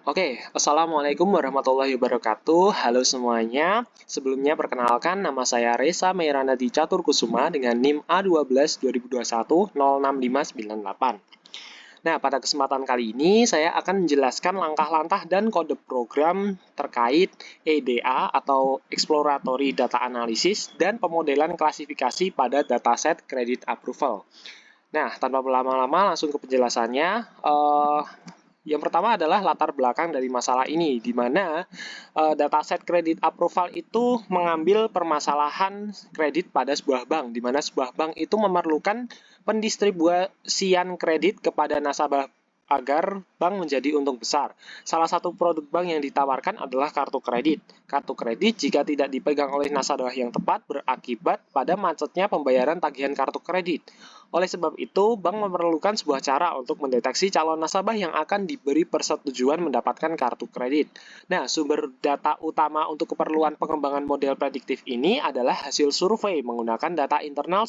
Assalamualaikum warahmatullahi wabarakatuh. Halo semuanya. Sebelumnya perkenalkan, nama saya Reza Meiranadi Catur Kusuma dengan NIM A12 2021 06598. Nah, pada kesempatan kali ini saya akan menjelaskan langkah-langkah dan kode program terkait EDA atau Exploratory Data Analysis dan pemodelan klasifikasi pada dataset credit approval. Nah, tanpa berlama-lama langsung ke penjelasannya. Yang pertama adalah latar belakang dari masalah ini, di mana dataset kredit approval itu mengambil permasalahan kredit pada sebuah bank, di mana sebuah bank itu memerlukan pendistribusian kredit kepada nasabah agar bank menjadi untung besar. Salah satu produk bank yang ditawarkan adalah kartu kredit. Kartu kredit jika tidak dipegang oleh nasabah yang tepat berakibat pada macetnya pembayaran tagihan kartu kredit. Oleh sebab itu, bank memerlukan sebuah cara untuk mendeteksi calon nasabah yang akan diberi persetujuan mendapatkan kartu kredit. Nah, sumber data utama untuk keperluan pengembangan model prediktif ini adalah hasil survei menggunakan data internal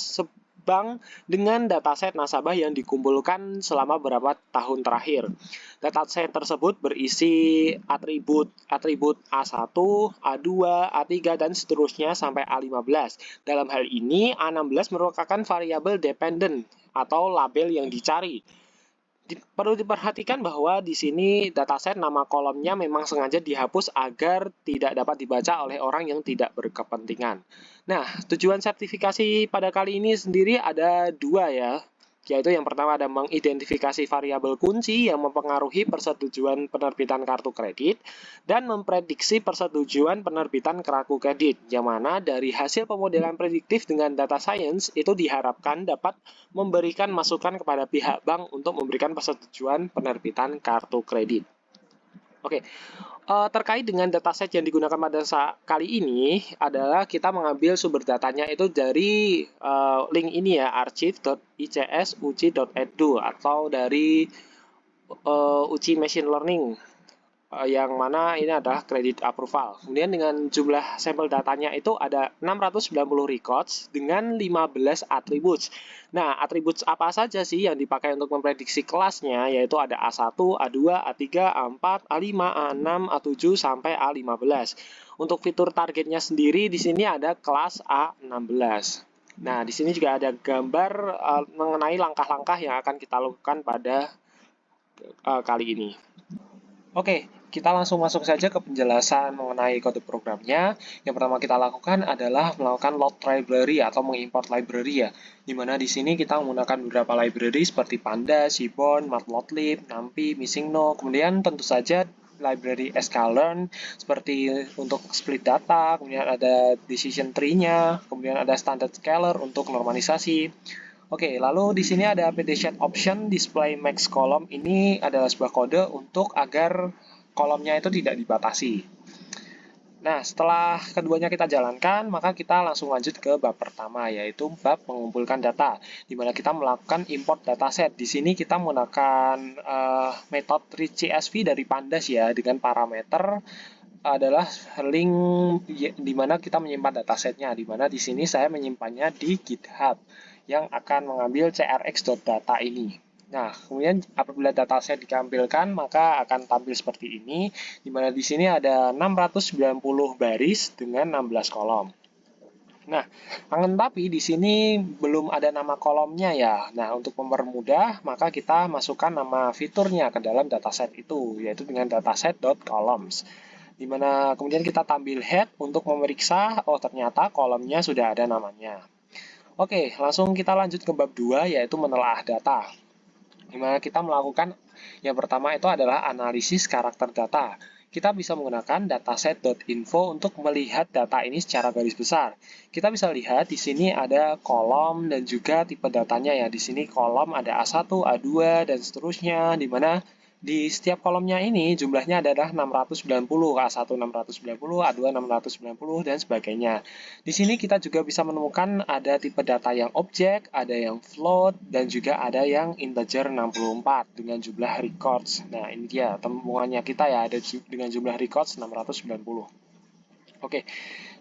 bank dengan dataset nasabah yang dikumpulkan selama beberapa tahun terakhir. Dataset tersebut berisi atribut A1, A2, A3, dan seterusnya sampai A15. Dalam hal ini, A16 merupakan variabel dependent atau label yang dicari. Perlu diperhatikan bahwa di sini dataset nama kolomnya memang sengaja dihapus agar tidak dapat dibaca oleh orang yang tidak berkepentingan. Nah, tujuan sertifikasi pada kali ini sendiri ada dua ya, yaitu yang pertama ada mengidentifikasi variabel kunci yang mempengaruhi persetujuan penerbitan kartu kredit dan memprediksi persetujuan penerbitan kartu kredit, yang mana dari hasil pemodelan prediktif dengan data science itu diharapkan dapat memberikan masukan kepada pihak bank untuk memberikan persetujuan penerbitan kartu kredit. Terkait dengan dataset yang digunakan pada kali ini adalah kita mengambil sumber datanya itu dari link ini ya, archive.ics.uci.edu atau dari uji machine learning, yang mana ini adalah credit approval. Kemudian dengan jumlah sampel datanya itu ada 690 records dengan 15 attributes. Nah, attributes apa saja sih yang dipakai untuk memprediksi kelasnya? Yaitu ada A1, A2, A3, A4, A5, A6, A7 sampai A15. Untuk fitur targetnya sendiri di sini ada kelas A16. Nah, di sini juga ada gambar mengenai langkah-langkah yang akan kita lakukan pada kali ini. Kita langsung masuk saja ke penjelasan mengenai kode programnya. Yang pertama kita lakukan adalah melakukan load library atau mengimport library ya. Dimana di sini kita menggunakan beberapa library seperti Pandas, Seaborn, Matplotlib, NumPy, MissingNo. Kemudian tentu saja library sklearn seperti untuk split data, kemudian ada decision tree-nya, kemudian ada standard scalar untuk normalisasi. Lalu di sini ada ptShed option display max column. Ini adalah sebuah kode untuk agar kolomnya itu tidak dibatasi. Nah, setelah keduanya kita jalankan, maka kita langsung lanjut ke bab pertama, yaitu bab mengumpulkan data, di mana kita melakukan import dataset. Di sini kita menggunakan metode readCSV dari Pandas ya, dengan parameter adalah link di mana kita menyimpan datasetnya, di mana di sini saya menyimpannya di GitHub yang akan mengambil crx.data ini. Nah, kemudian apabila dataset ditampilkan, maka akan tampil seperti ini, di mana di sini ada 690 baris dengan 16 kolom. Nah, akan tapi di sini belum ada nama kolomnya ya. Nah, untuk mempermudah, maka kita masukkan nama fiturnya ke dalam dataset itu, yaitu dengan dataset.columns. Di mana kemudian kita tampil head untuk memeriksa, ternyata kolomnya sudah ada namanya. Langsung kita lanjut ke bab 2, yaitu menelaah data. Di mana kita melakukan yang pertama itu adalah analisis karakter data. Kita bisa menggunakan dataset.info untuk melihat data ini secara garis besar. Kita bisa lihat di sini ada kolom dan juga tipe datanya ya. Di sini kolom ada A1, A2 dan seterusnya, di mana di setiap kolomnya ini jumlahnya adalah 690, A1 690, A2 690, dan sebagainya. Di sini kita juga bisa menemukan ada tipe data yang objek, ada yang float, dan juga ada yang integer 64 dengan jumlah records. Nah, ini dia temuannya kita ya, ada dengan jumlah records 690.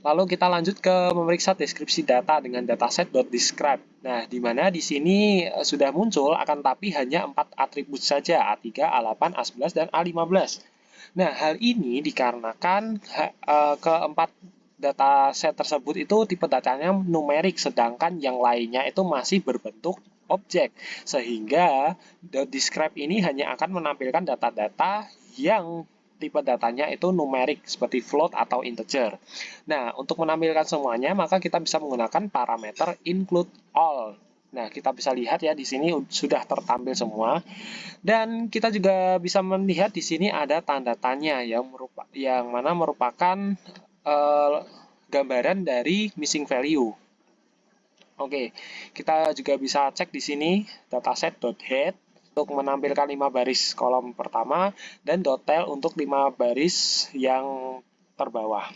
Lalu kita lanjut ke memeriksa deskripsi data dengan dataset.describe. Nah, di mana di sini sudah muncul, akan tapi hanya 4 atribut saja, A3, A8, A11, dan A15. Nah, hal ini dikarenakan keempat dataset tersebut itu tipe datanya numerik, sedangkan yang lainnya itu masih berbentuk objek. Sehingga describe ini hanya akan menampilkan data-data yang tipe datanya itu numerik seperti float atau integer. Nah, untuk menampilkan semuanya maka kita bisa menggunakan parameter include all. Nah, kita bisa lihat ya di sini sudah tertampil semua. Dan kita juga bisa melihat di sini ada tanda tanya yang mana merupakan gambaran dari missing value. Oke, kita juga bisa cek di sini dataset.head untuk menampilkan 5 baris kolom pertama dan .tail untuk 5 baris yang terbawah.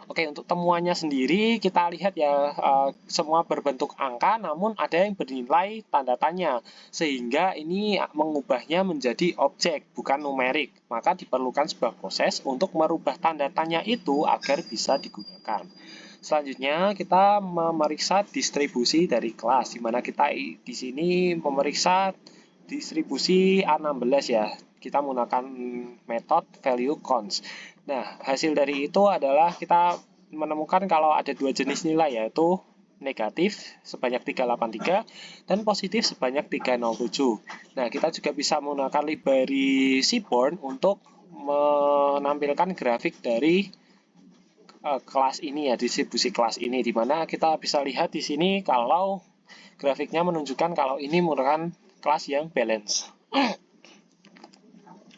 Oke, untuk temuannya sendiri kita lihat ya semua berbentuk angka namun ada yang bernilai tanda tanya sehingga ini mengubahnya menjadi objek bukan numerik. Maka diperlukan sebuah proses untuk merubah tanda tanya itu agar bisa digunakan. Selanjutnya kita memeriksa distribusi dari kelas di mana kita di sini memeriksa distribusi A16 ya. Kita menggunakan metode value cons. Nah, hasil dari itu adalah kita menemukan kalau ada dua jenis nilai yaitu negatif sebanyak 383 dan positif sebanyak 307. Nah, kita juga bisa menggunakan library Seaborn untuk menampilkan grafik dari kelas ini ya, distribusi kelas ini di mana kita bisa lihat di sini kalau grafiknya menunjukkan kalau ini merupakan kelas yang balance.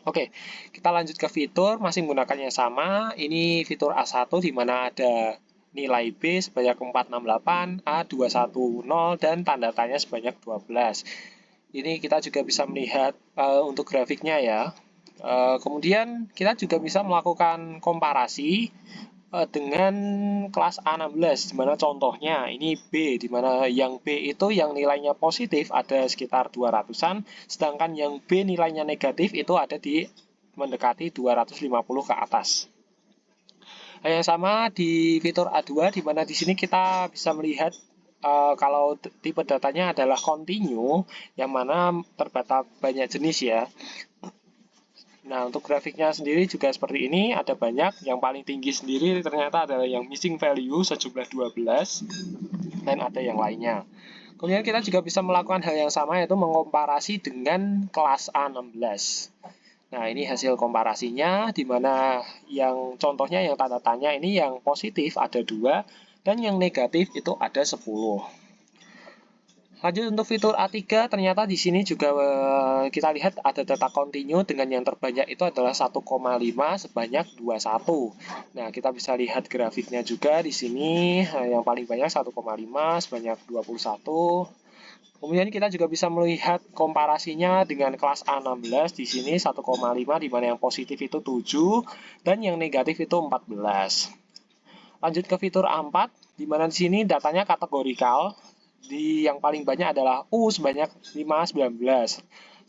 Oke, kita lanjut ke fitur, masih menggunakannya sama. Ini fitur A1 di mana ada nilai B sebanyak 468, A210, dan tanda tanya sebanyak 12. Ini kita juga bisa melihat untuk grafiknya ya. Kemudian kita juga bisa melakukan komparasi dengan kelas A16, di mana contohnya ini B, di mana yang B itu yang nilainya positif ada sekitar 200-an, sedangkan yang B nilainya negatif itu ada di mendekati 250 ke atas. Hal yang sama di fitur A2, di mana di sini kita bisa melihat kalau tipe datanya adalah continue, yang mana terbatas banyak jenis ya. Nah, untuk grafiknya sendiri juga seperti ini, ada banyak. Yang paling tinggi sendiri ternyata adalah yang missing value sejumlah 12, dan ada yang lainnya. Kemudian kita juga bisa melakukan hal yang sama, yaitu mengkomparasi dengan kelas A16. Nah, ini hasil komparasinya, di mana yang contohnya yang tanda tanya ini yang positif ada 2, dan yang negatif itu ada 10. Lanjut untuk fitur A3, ternyata di sini juga kita lihat ada data continue dengan yang terbanyak itu adalah 1,5 sebanyak 21. Nah, kita bisa lihat grafiknya juga di sini yang paling banyak 1,5 sebanyak 21. Kemudian kita juga bisa melihat komparasinya dengan kelas A16 di sini 1,5 di mana yang positif itu 7 dan yang negatif itu 14. Lanjut ke fitur A4 di mana di sini datanya kategorikal. Yang paling banyak adalah U sebanyak 519.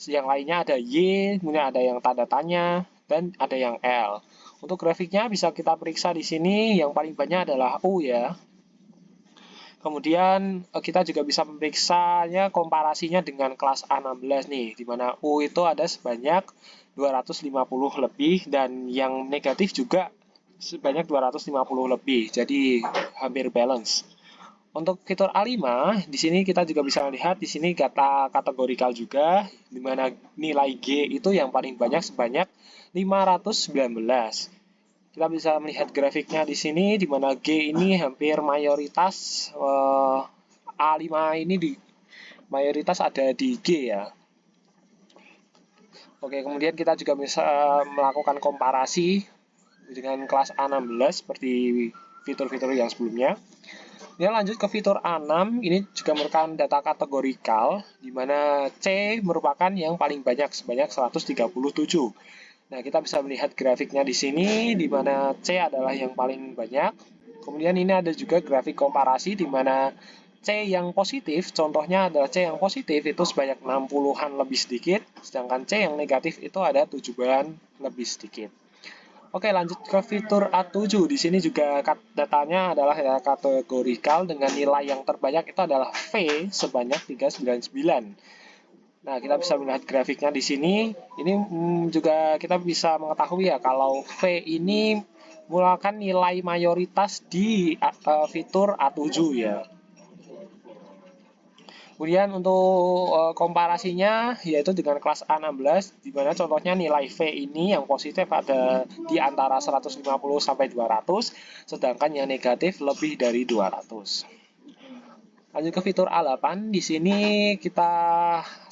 Yang lainnya ada Y, kemudian ada yang tanda tanya, dan ada yang L. Untuk grafiknya bisa kita periksa di sini, yang paling banyak adalah U ya. Kemudian kita juga bisa memeriksanya komparasinya dengan kelas A16 nih, di mana U itu ada sebanyak 250 lebih, dan yang negatif juga sebanyak 250 lebih, jadi hampir balance. Untuk fitur A5, di sini kita juga bisa lihat di sini data kategorikal juga, di mana nilai G itu yang paling banyak sebanyak 519. Kita bisa melihat grafiknya di sini, di mana G ini hampir mayoritas A5 ini mayoritas ada di G ya. Oke, kemudian kita juga bisa melakukan komparasi dengan kelas A16 seperti fitur-fitur yang sebelumnya. Ini lanjut ke fitur A6, ini juga merupakan data kategorikal, di mana C merupakan yang paling banyak, sebanyak 137. Nah, kita bisa melihat grafiknya di sini, di mana C adalah yang paling banyak. Kemudian ini ada juga grafik komparasi, di mana C yang positif, contohnya adalah C yang positif itu sebanyak 60-an lebih sedikit, sedangkan C yang negatif itu ada 7-an lebih sedikit. Oke, lanjut ke fitur A7. Di sini juga datanya adalah kategorikal dengan nilai yang terbanyak itu adalah V sebanyak 399. Nah, kita bisa melihat grafiknya di sini. Ini juga kita bisa mengetahui ya kalau V ini merupakan nilai mayoritas di fitur A7 ya. Kemudian untuk komparasinya yaitu dengan kelas A16, di mana contohnya nilai V ini yang positif ada di antara 150 sampai 200, sedangkan yang negatif lebih dari 200. Lanjut ke fitur A8, di sini kita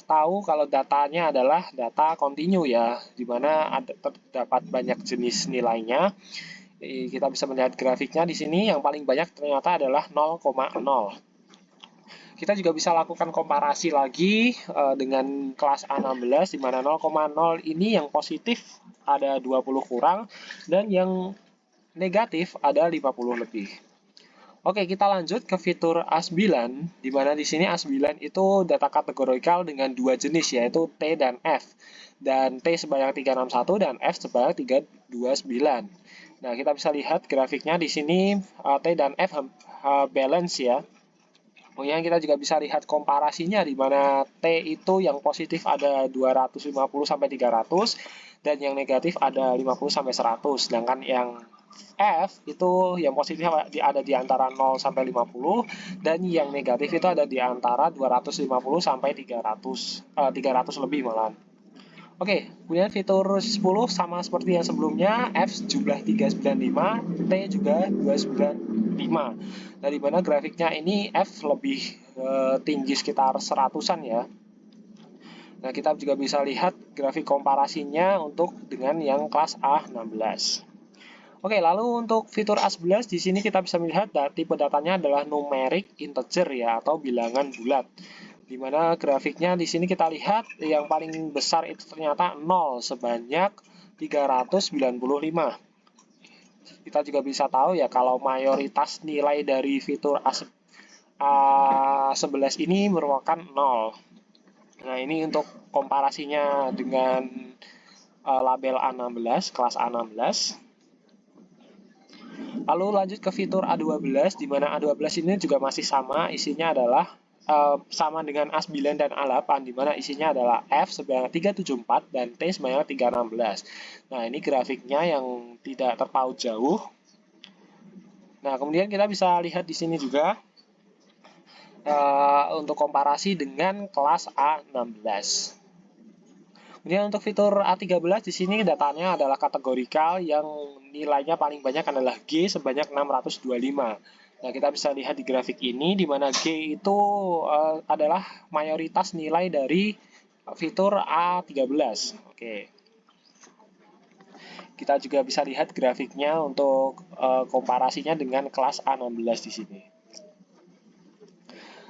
tahu kalau datanya adalah data kontinu ya, di mana terdapat banyak jenis nilainya. Kita bisa melihat grafiknya di sini yang paling banyak ternyata adalah 0,0. Kita juga bisa lakukan komparasi lagi dengan kelas A16 di mana 0,0 ini yang positif ada 20 kurang dan yang negatif ada 50 lebih. Oke, kita lanjut ke fitur A9 di mana di sini A9 itu data kategorikal dengan dua jenis yaitu T dan F. Dan T sebanyak 361 dan F sebanyak 329. Nah, kita bisa lihat grafiknya di sini T dan F balance ya. Kemudian kita juga bisa lihat komparasinya di mana T itu yang positif ada 250 sampai 300 dan yang negatif ada 50 sampai 100. Sedangkan yang F itu yang positif ada di antara 0 sampai 50 dan yang negatif itu ada di antara 250 sampai 300 lebih malah. Oke, kemudian fitur 10 sama seperti yang sebelumnya, F jumlah 395, T juga 295. Nah, di mana grafiknya ini F lebih tinggi sekitar 100-an ya. Nah, kita juga bisa lihat grafik komparasinya untuk dengan yang kelas A16. Oke, lalu untuk fitur A11 di sini kita bisa melihat tipe datanya adalah numeric integer ya atau bilangan bulat. Di mana grafiknya di sini kita lihat yang paling besar itu ternyata 0 sebanyak 395. Kita juga bisa tahu ya kalau mayoritas nilai dari fitur A11 ini merupakan 0. Nah, ini untuk komparasinya dengan label A16, kelas A16. Lalu lanjut ke fitur A12, di mana A12 ini juga masih sama, isinya adalah sama dengan A9 dan A8, di mana isinya adalah F sebanyak 374 dan T sebanyak 316. Nah, ini grafiknya yang tidak terpaut jauh. Nah, kemudian kita bisa lihat di sini juga untuk komparasi dengan kelas A16. Kemudian untuk fitur A13 di sini datanya adalah kategorikal yang nilainya paling banyak adalah G sebanyak 625. Nah, kita bisa lihat di grafik ini di mana G itu adalah mayoritas nilai dari fitur A13. Oke. Kita juga bisa lihat grafiknya untuk komparasinya dengan kelas A16 di sini.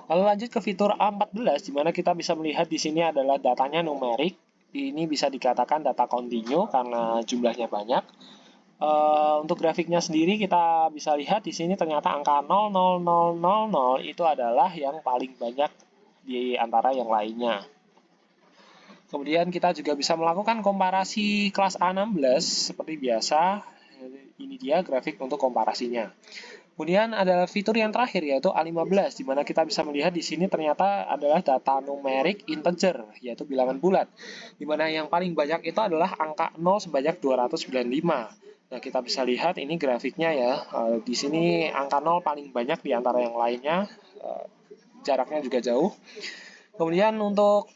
Lalu lanjut ke fitur A14 di mana kita bisa melihat di sini adalah datanya numerik. Ini bisa dikatakan data kontinu karena jumlahnya banyak. Untuk grafiknya sendiri kita bisa lihat di sini ternyata angka 00000 itu adalah yang paling banyak di antara yang lainnya. Kemudian kita juga bisa melakukan komparasi kelas A16 seperti biasa. Ini dia grafik untuk komparasinya. Kemudian ada fitur yang terakhir yaitu A15 di mana kita bisa melihat di sini ternyata adalah data numerik integer yaitu bilangan bulat. Di mana yang paling banyak itu adalah angka 0 sebanyak 295. Nah, kita bisa lihat ini grafiknya ya. Di sini angka 0 paling banyak di antara yang lainnya. Jaraknya juga jauh. Kemudian untuk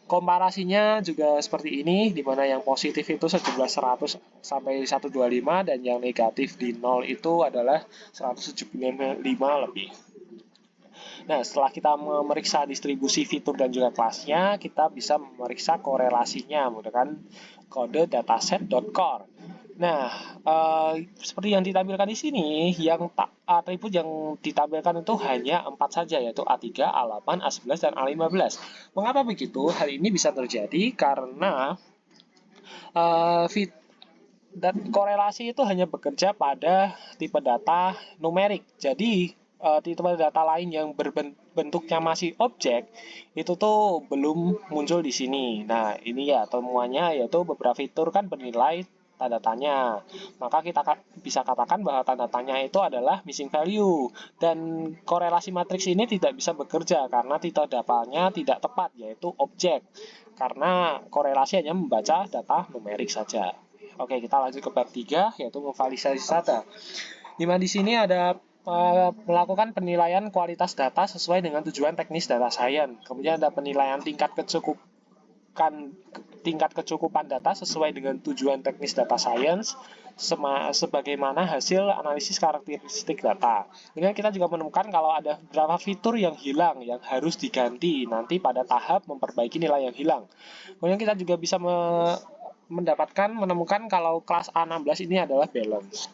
komparasinya juga seperti ini, di mana yang positif itu sejumlah 100 sampai 125 dan yang negatif di 0 itu adalah 175 lebih. Nah, setelah kita memeriksa distribusi fitur dan juga kelasnya, kita bisa memeriksa korelasinya menggunakan kode dataset.core. Nah, seperti yang ditampilkan di sini, yang atribut yang ditampilkan itu hanya 4 saja, yaitu A3, A8, A11, dan A15. Mengapa begitu? Hal ini bisa terjadi karena korelasi itu hanya bekerja pada tipe data numerik. Jadi, tipe data lain yang bentuknya masih objek, itu tuh belum muncul di sini. Nah, ini ya temuannya yaitu beberapa fitur kan bernilai tanda tanya. Maka kita bisa katakan bahwa tanda tanya itu adalah missing value. Dan korelasi matriks ini tidak bisa bekerja karena tipe datanya tidak tepat, yaitu objek. Karena korelasi hanya membaca data numerik saja. Oke, kita lanjut ke bab 3, yaitu memvalidasi data. Dimana di sini ada melakukan penilaian kualitas data sesuai dengan tujuan teknis data science. Kemudian ada penilaian tingkat kecukupan data sesuai dengan tujuan teknis data science sebagaimana hasil analisis karakteristik data. Kemudian kita juga menemukan kalau ada beberapa fitur yang hilang yang harus diganti nanti pada tahap memperbaiki nilai yang hilang. Kemudian kita juga bisa menemukan kalau kelas A16 ini adalah balance.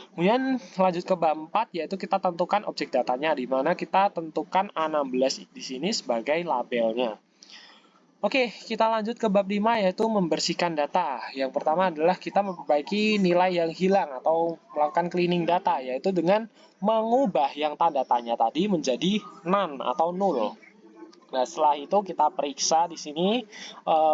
Kemudian lanjut ke bab 4, yaitu kita tentukan objek datanya, di mana kita tentukan A16 di sini sebagai labelnya. Oke, kita lanjut ke bab 5, yaitu membersihkan data. Yang pertama adalah kita memperbaiki nilai yang hilang atau melakukan cleaning data, yaitu dengan mengubah yang tanda tanya tadi menjadi none atau null. Nah, setelah itu kita periksa di sini,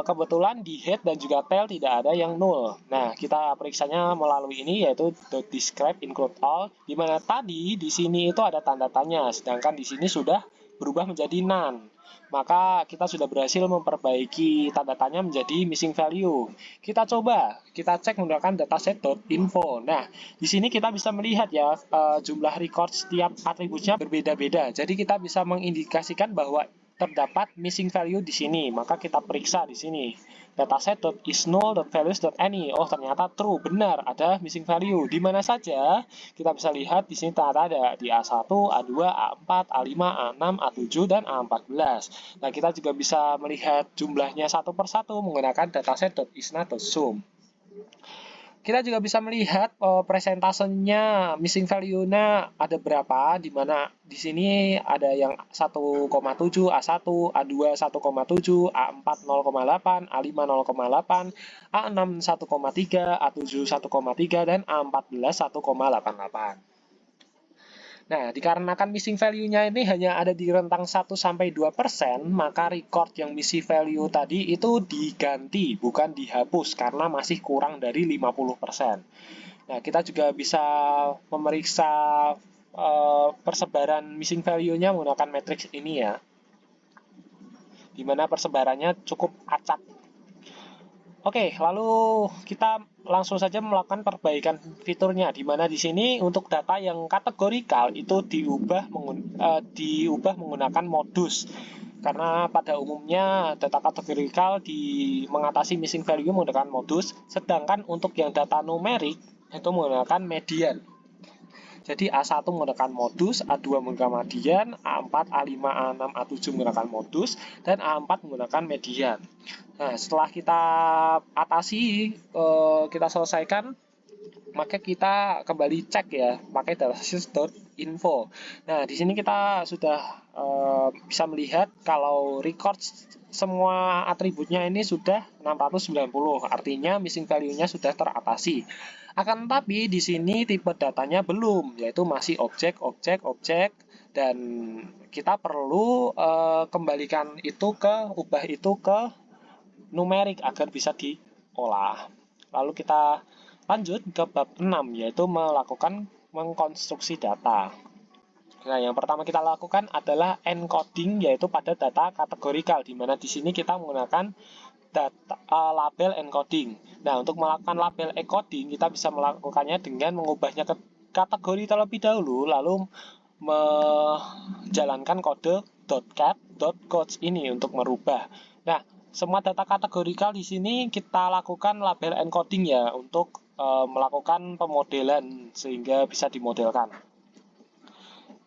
kebetulan di head dan juga tail tidak ada yang null. Nah, kita periksanya melalui ini, yaitu .describe include all, di mana tadi di sini itu ada tanda tanya, sedangkan di sini sudah berubah menjadi none. Maka kita sudah berhasil memperbaiki tanda tanya menjadi missing value. Kita cek menggunakan dataset.info. Nah, di sini kita bisa melihat ya, jumlah record setiap atributnya berbeda-beda. Jadi kita bisa mengindikasikan bahwa terdapat missing value di sini, maka kita periksa di sini dataset.isNull.values.any. Oh, ternyata true, benar ada missing value. Di mana saja? Kita bisa lihat di sini ternyata ada di A1, A2, A4, A5, A6, A7 dan A14. Nah, kita juga bisa melihat jumlahnya satu persatu menggunakan dataset.isna.sum. Kita juga bisa melihat presentasenya missing value-nya ada berapa, di mana di sini ada yang 1,7, A1, A2 1,7, A4 0,8, A5 0,8, A6 1,3, A7 1,3 dan A14 1,88. Nah, dikarenakan missing value-nya ini hanya ada di rentang 1-2%, maka record yang missing value tadi itu diganti, bukan dihapus, karena masih kurang dari 50%. Nah, kita juga bisa memeriksa persebaran missing value-nya menggunakan matriks ini ya, di mana persebarannya cukup acak. Oke, lalu kita langsung saja melakukan perbaikan fiturnya, di mana di sini untuk data yang kategorikal itu diubah menggunakan modus. Karena pada umumnya data kategorikal mengatasi missing value menggunakan modus, sedangkan untuk yang data numerik itu menggunakan median. Jadi A1 menggunakan modus, A2 menggunakan median, A4, A5, A6, A7 menggunakan modus, dan A4 menggunakan median. Nah, setelah kita atasi, kita selesaikan, maka kita kembali cek ya, pakai dataset.info. Nah, di sini kita sudah bisa melihat kalau record semua atributnya ini sudah 690, artinya missing value-nya sudah teratasi. Akan tetapi di sini tipe datanya belum, yaitu masih objek, dan kita perlu kembalikan itu ubah itu ke numerik agar bisa diolah. Lalu kita lanjut ke bab 6, yaitu melakukan mengkonstruksi data. Nah, yang pertama kita lakukan adalah encoding, yaitu pada data kategorikal, di mana di sini kita menggunakan label encoding. Nah, untuk melakukan label encoding, kita bisa melakukannya dengan mengubahnya ke kategori terlebih dahulu, lalu menjalankan kode .cat.codes ini untuk merubah. Nah, semua data kategorikal di sini kita lakukan label encoding ya, untuk melakukan pemodelan sehingga bisa dimodelkan.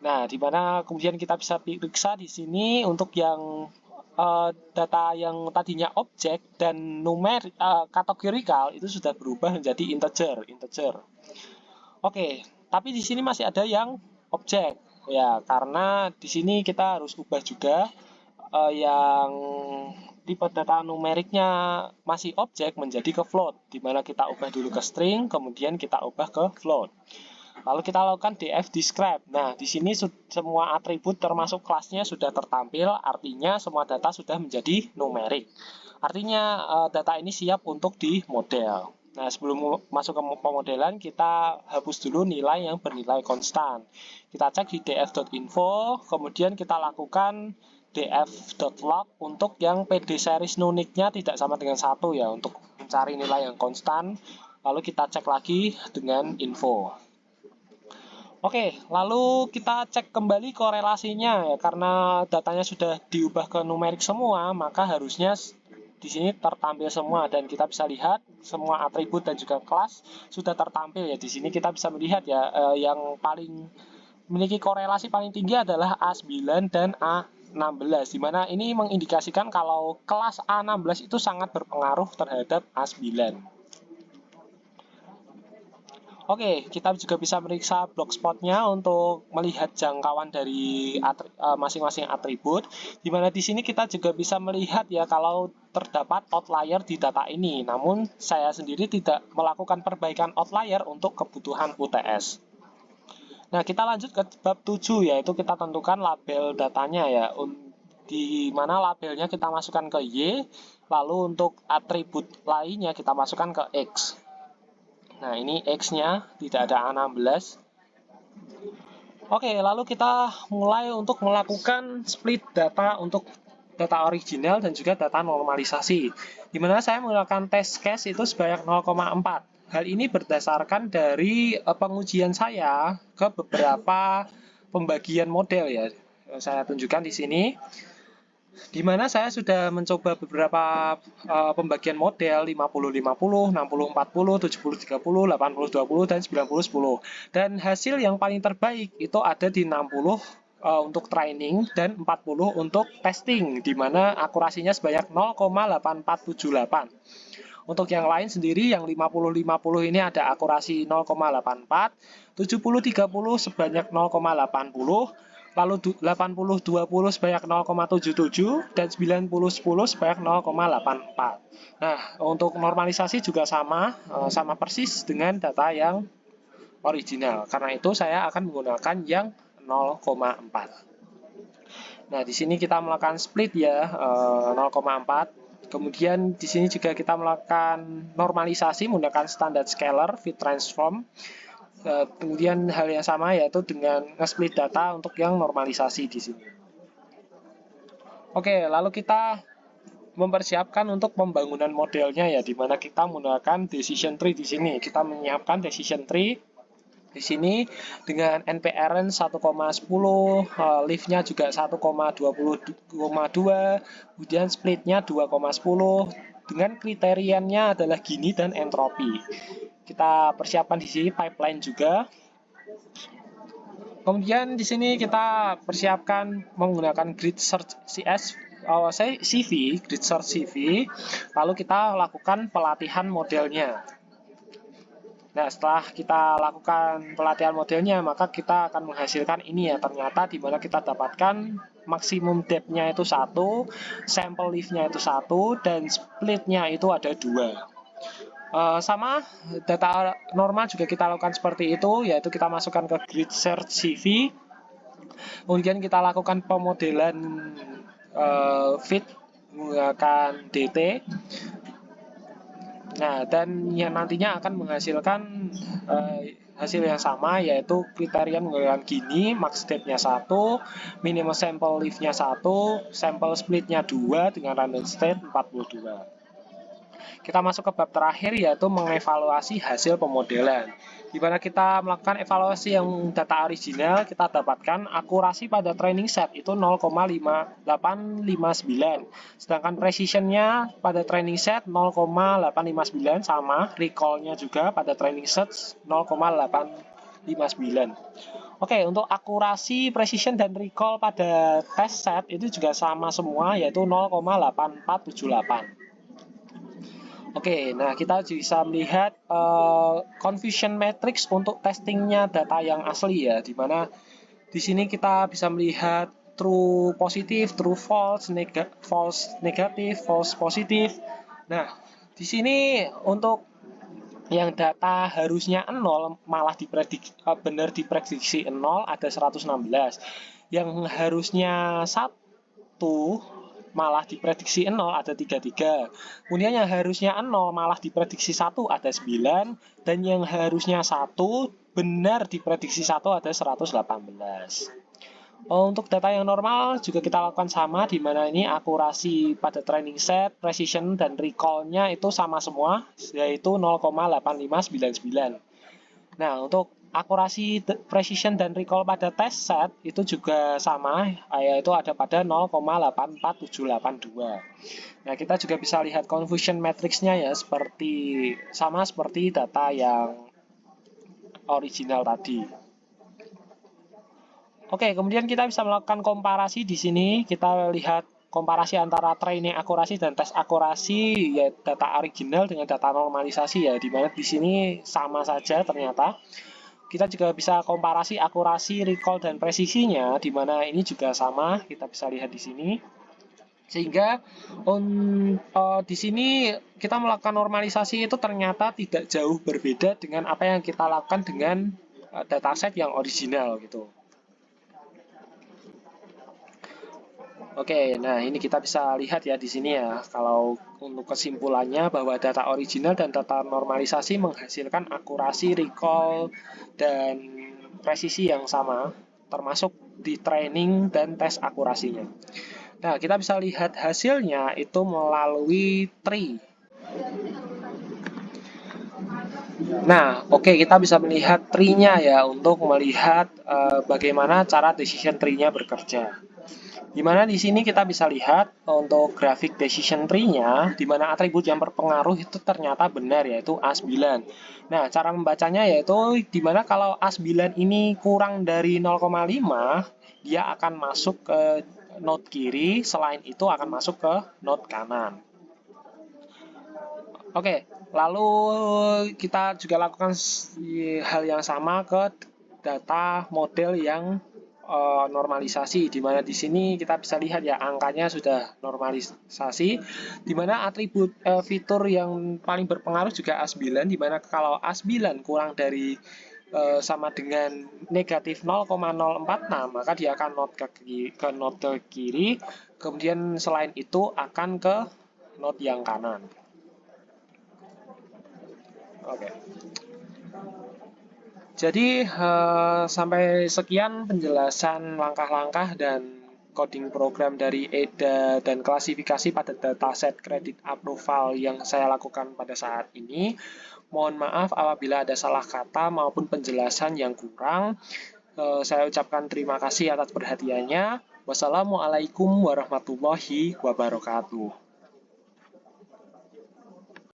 Nah, di mana kemudian kita bisa periksa di sini untuk yang data yang tadinya objek dan numerik kategorikal itu sudah berubah menjadi integer. Oke, tapi di sini masih ada yang objek ya, karena di sini kita harus ubah juga yang tipe data numeriknya masih objek menjadi ke float, di mana kita ubah dulu ke string, kemudian kita ubah ke float. Lalu kita lakukan df describe. Nah, di sini semua atribut termasuk kelasnya sudah tertampil, artinya semua data sudah menjadi numerik. Artinya data ini siap untuk dimodel. Nah, sebelum masuk ke pemodelan, kita hapus dulu nilai yang bernilai konstan. Kita cek di df.info, kemudian kita lakukan df.log untuk yang PD series nunik-nya tidak sama dengan 1 ya, untuk mencari nilai yang konstan. Lalu kita cek lagi dengan info. Oke, lalu kita cek kembali korelasinya ya, karena datanya sudah diubah ke numerik semua, maka harusnya di sini tertampil semua dan kita bisa lihat semua atribut dan juga kelas sudah tertampil ya. Di sini kita bisa melihat ya, yang paling memiliki korelasi paling tinggi adalah A9 dan A16, di mana ini mengindikasikan kalau kelas A16 itu sangat berpengaruh terhadap A9. Oke, kita juga bisa meriksa block spotnya untuk melihat jangkauan dari masing-masing atribut. Di mana di sini kita juga bisa melihat ya kalau terdapat outlier di data ini. Namun saya sendiri tidak melakukan perbaikan outlier untuk kebutuhan UTS. Nah, kita lanjut ke bab 7, yaitu kita tentukan label datanya ya. Di mana labelnya kita masukkan ke Y, lalu untuk atribut lainnya kita masukkan ke X. Nah, ini X-nya tidak ada A16. Oke, lalu kita mulai untuk melakukan split data untuk data original dan juga data normalisasi. Di mana saya menggunakan test case itu sebanyak 0,4. Hal ini berdasarkan dari pengujian saya ke beberapa pembagian model ya. Saya tunjukkan di sini. Di mana saya sudah mencoba beberapa pembagian model 50-50, 60-40, 70-30, 80-20, dan 90-10. Dan hasil yang paling terbaik itu ada di 60 untuk training dan 40 untuk testing, di mana akurasinya sebanyak 0,8478. Untuk yang lain sendiri, yang 50-50 ini ada akurasi 0,84, 70-30 sebanyak 0,80, lalu 80-20 sebanyak 0,77, dan 90-10 sebanyak 0,84. Nah, untuk normalisasi juga sama persis dengan data yang original. Karena itu saya akan menggunakan yang 0,4. Nah, di sini kita melakukan split ya, 0,4. Kemudian di sini juga kita melakukan normalisasi menggunakan standard scalar fit transform. Kemudian hal yang sama yaitu dengan nge-split data untuk yang normalisasi di sini. Oke, lalu kita mempersiapkan untuk pembangunan modelnya ya, di mana kita menggunakan decision tree di sini. Kita menyiapkan decision tree di sini dengan NPRN 1,10, leaf-nya juga 1,20,2, kemudian split-nya 2,10, dengan kriteriannya adalah Gini dan entropi. Kita persiapkan di sini pipeline juga. Kemudian di sini kita persiapkan menggunakan grid search CV, grid search CV, lalu kita lakukan pelatihan modelnya. Nah, setelah kita lakukan pelatihan modelnya, maka kita akan menghasilkan ini ya, ternyata di mana kita dapatkan maksimum depth-nya itu 1, sample leaf-nya itu 1, dan split-nya itu ada 2. Sama data normal juga kita lakukan seperti itu, yaitu kita masukkan ke grid search CV, kemudian kita lakukan pemodelan fit menggunakan DT. Nah, dan yang nantinya akan menghasilkan hasil yang sama, yaitu kriteria menggunakan Gini, max depth-nya 1, minimum sample leaf-nya 1, sample split-nya 2 dengan random state 42. Kita masuk ke bab terakhir, yaitu mengevaluasi hasil pemodelan. Di mana kita melakukan evaluasi yang data original, kita dapatkan akurasi pada training set itu 0,859. Sedangkan precision-nya pada training set 0,859 sama, recall-nya juga pada training set 0,859. Oke, untuk akurasi, precision, dan recall pada test set itu juga sama semua, yaitu 0,8478. Oke, nah kita bisa melihat confusion matrix untuk testingnya data yang asli ya, dimana di sini kita bisa melihat true positif, true false, false negatif, false positif. Nah, di sini untuk yang data harusnya 0 malah benar diprediksi 0 ada 116. Yang harusnya 1 malah diprediksi 0 ada 33. Kemudian yang harusnya 0 malah diprediksi 1 ada 9, dan yang harusnya 1 benar diprediksi 1 ada 118. Untuk data yang normal juga kita lakukan sama, di mana ini akurasi pada training set, precision, dan recall-nya itu sama semua, yaitu 0,8599. Nah, untuk akurasi precision dan recall pada test set itu juga sama, yaitu ada pada 0,84782. Nah, kita juga bisa lihat confusion matrix-nya ya, sama seperti data yang original tadi. Oke, kemudian kita bisa melakukan komparasi di sini. Kita lihat komparasi antara training akurasi dan tes akurasi, ya data original dengan data normalisasi ya, di mana di sini sama saja ternyata. Kita juga bisa komparasi akurasi, recall, dan presisinya, di mana ini juga sama, kita bisa lihat di sini. Sehingga di sini kita melakukan normalisasi itu ternyata tidak jauh berbeda dengan apa yang kita lakukan dengan dataset yang original gitu. Oke, nah ini kita bisa lihat ya di sini ya, kalau untuk kesimpulannya bahwa data original dan data normalisasi menghasilkan akurasi, recall, dan presisi yang sama, termasuk di training dan tes akurasinya. Nah, kita bisa lihat hasilnya itu melalui tree. Nah, oke, kita bisa melihat tree-nya ya, untuk melihat bagaimana cara decision tree-nya bekerja. Di mana di sini kita bisa lihat untuk grafik decision tree-nya, di mana atribut yang berpengaruh itu ternyata benar, yaitu A9. Nah, cara membacanya yaitu di mana kalau A9 ini kurang dari 0,5, dia akan masuk ke node kiri, selain itu akan masuk ke node kanan. Oke, lalu kita juga lakukan hal yang sama ke data model yang normalisasi, di mana di sini kita bisa lihat ya angkanya sudah normalisasi, di mana atribut fitur yang paling berpengaruh juga A9, di mana kalau A9 kurang dari sama dengan negatif 0,046, maka dia akan ke node kiri, kemudian selain itu akan ke node yang kanan. Oke. Jadi sampai sekian penjelasan langkah-langkah dan coding program dari EDA dan klasifikasi pada dataset credit approval yang saya lakukan pada saat ini. Mohon maaf apabila ada salah kata maupun penjelasan yang kurang. Saya ucapkan terima kasih atas perhatiannya. Wassalamualaikum warahmatullahi wabarakatuh.